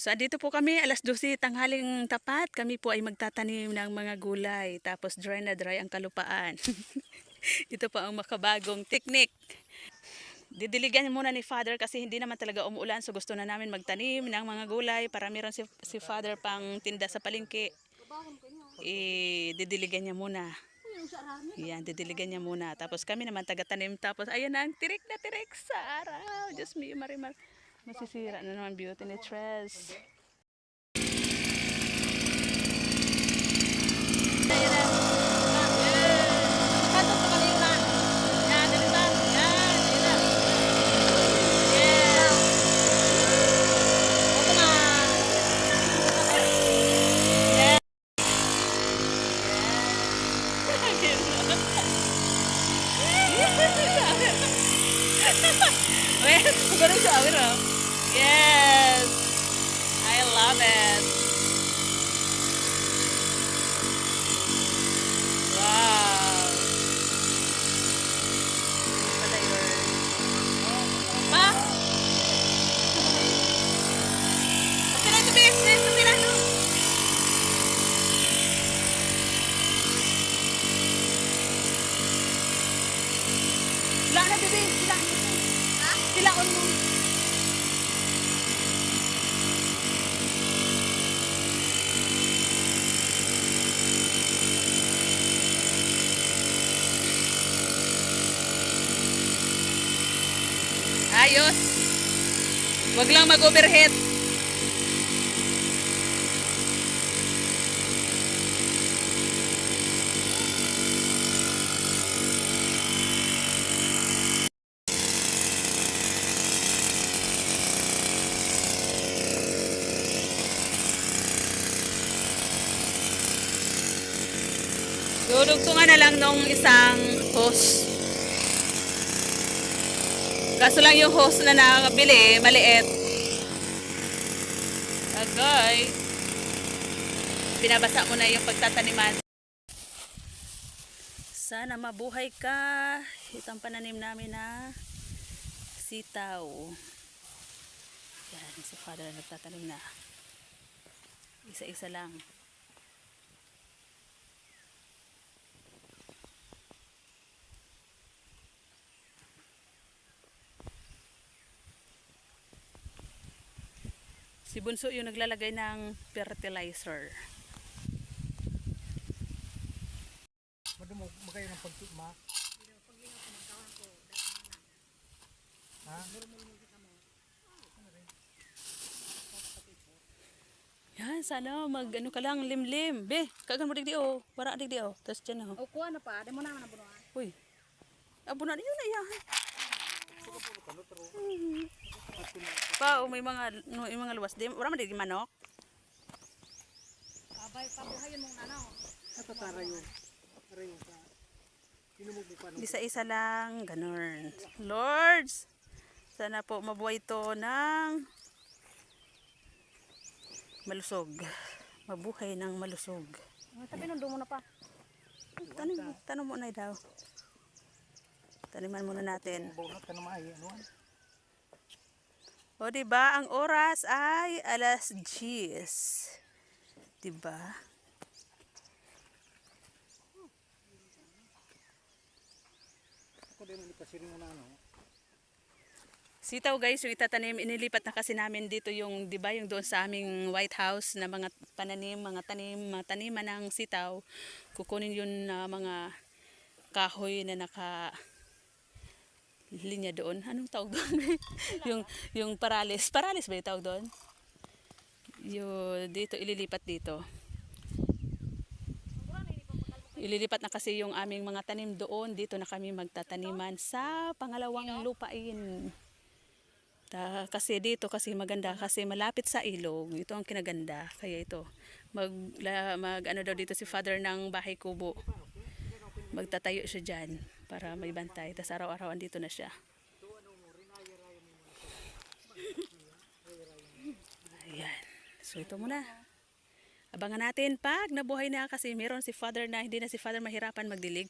So, andito po kami, alas 12 tanghaling tapat. Kami po ay magtatanim ng mga gulay. Tapos dry na dry ang kalupaan. Ito pa ang makabagong teknik. Didiligan muna ni Father kasi hindi naman talaga umuulan. So, gusto na namin magtanim ng mga gulay para meron si Father pang tinda sa palengke. Didiligan niya muna. Yan, didiligan niya muna. Tapos kami naman taga-tanim. Tapos ayan na ang tirik na tirik sa araw. Diyos me, marimar. Masisira na naman beauty ni Tres. Yes, I love it. Wow. Pala yun. Pa? Pagkira ito, Bes. Pagkira ito. Sila na, Bebe. Sila. Ha? Silaon mo. Ayos. Wag lang mag-overheat. Dudugtungan na lang nung isang hose. Kaso lang yung hose na nakabili, maliit. Agay. Binabasa mo na yung pagtataniman. Sana mabuhay ka. Ito ang pananim namin na sitaw. Yan, si Father nagtatanim na. Isa-isa lang. Si Bunso yung naglalagay ng fertilizer. Madamo magay ng pagtutma. Ha? Yan, sana mag ano ka lang limlim. Be, kagan mo digdi oh. Wara digdi oh. Tapos dyan oh. O kuha na pa, di mo naman nabunuan. Uy. Abunan yun na yan. Pa, may mga no, may mga luwas. Wala man digdi manok. Pabuhayin mong ano. Sa tara yun. Tara yun sa pinumubukan. Isa-isa lang, ganun. Lords, sana po mabuhay ito ng malusog. Mabuhay ng malusog. Tapi nundo mo na pa. Tanong mo na daw. Taniman muna natin. Bunot ka na maayi. Ano? O diba, ang oras ay alas 10. Diba? Ako din ang ikasiring mo na ano. Sitaw guys, yung itatanim, inilipat na kasi namin dito yung, di ba, yung doon sa aming White House na mga pananim, mga taniman ng sitaw. Kukunin yun na mga kahoy na naka linya doon. Anong tawag doon? yung paralis. Paralis ba yung tawag doon? Yung dito, ililipat dito. Ililipat na kasi yung aming mga tanim doon. Dito na kami magtataniman sa pangalawang lupain. Kasi dito kasi maganda kasi malapit sa ilog. Ito ang kinaganda. Kaya ito mag ano daw dito si Father ng bahay kubo. Magtatayo siya diyan para may bantay. Tas araw-araw andito na siya. Ayan. So ito muna. Abangan natin pag nabuhay na kasi meron si Father na hindi na si Father mahirapan magdilig.